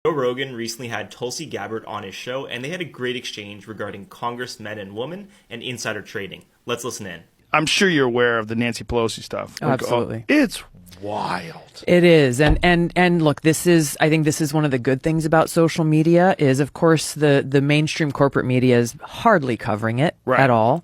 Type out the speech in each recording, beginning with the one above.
Joe Rogan recently had Tulsi Gabbard on his show, and they had a great exchange regarding congressmen and women and insider trading. Let's listen in. I'm sure you're aware of the Nancy Pelosi stuff. Oh, absolutely. It's wild. It is. And look, I think this is one of the good things about social media is, of course, the mainstream corporate media is hardly covering it at all.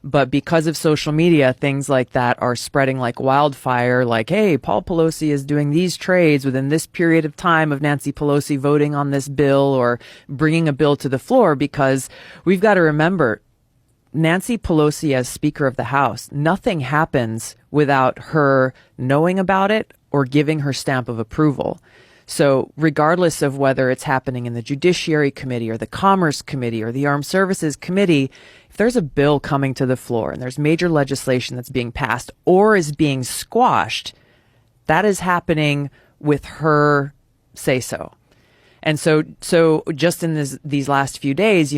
But because of social media, things like that are spreading like wildfire, like, hey, Paul Pelosi is doing these trades within this period of time of Nancy Pelosi voting on this bill or bringing a bill to the floor, because we've got to remember, Nancy Pelosi as Speaker of the House, nothing happens without her knowing about it or giving her stamp of approval. So regardless of whether it's happening in the Judiciary Committee or the Commerce Committee or the Armed Services Committee, if there's a bill coming to the floor and there's major legislation that's being passed or is being squashed, that is happening with her say-so. And so just in these last few days,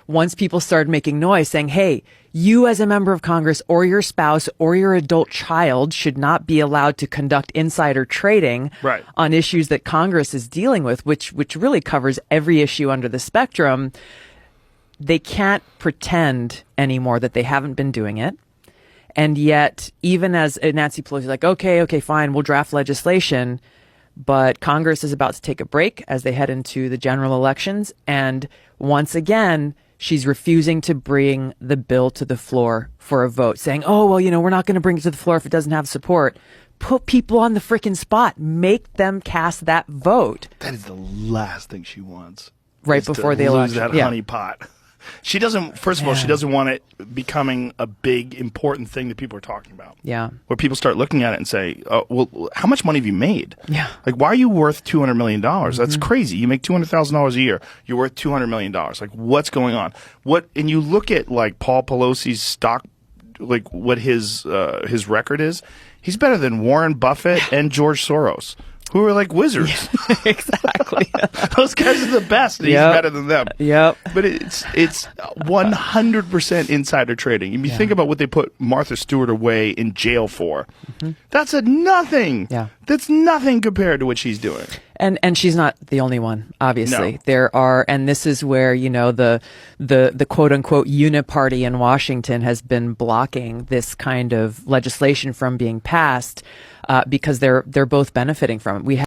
once people started making noise saying, hey, you as a member of Congress or your spouse or your adult child should not be allowed to conduct insider trading on issues that Congress is dealing with, which really covers every issue under the spectrum. They can't pretend anymore that they haven't been doing it. And yet, even as Nancy Pelosi is like, okay, fine, we'll draft legislation. But Congress is about to take a break as they head into the general elections. And once again, she's refusing to bring the bill to the floor for a vote, saying, oh, well, we're not going to bring it to the floor if it doesn't have support. Put people on the frickin' spot. Make them cast that vote. That is the last thing she wants. Right before the election. Lose that honey pot. She doesn't, first of all, she doesn't want it becoming a big, important thing that people are talking about. Yeah. Where people start looking at it and say, oh, well, how much money have you made? Yeah. Like, why are you worth $200 million? That's crazy. You make $200,000 a year. You're worth $200 million. Like, what's going on? And you look at, like, Paul Pelosi's stock, like, what his record is. He's better than Warren Buffett and George Soros, who are like wizards. Yeah, exactly. Those guys are the best. And he's better than them. Yep. But it's 100% insider trading. If you think about what they put Martha Stewart away in jail for, that's nothing. Yeah. That's nothing compared to what she's doing. And she's not the only one, obviously. No. There are, and this is where, the quote unquote uniparty in Washington has been blocking this kind of legislation from being passed, because they're both benefiting from it. We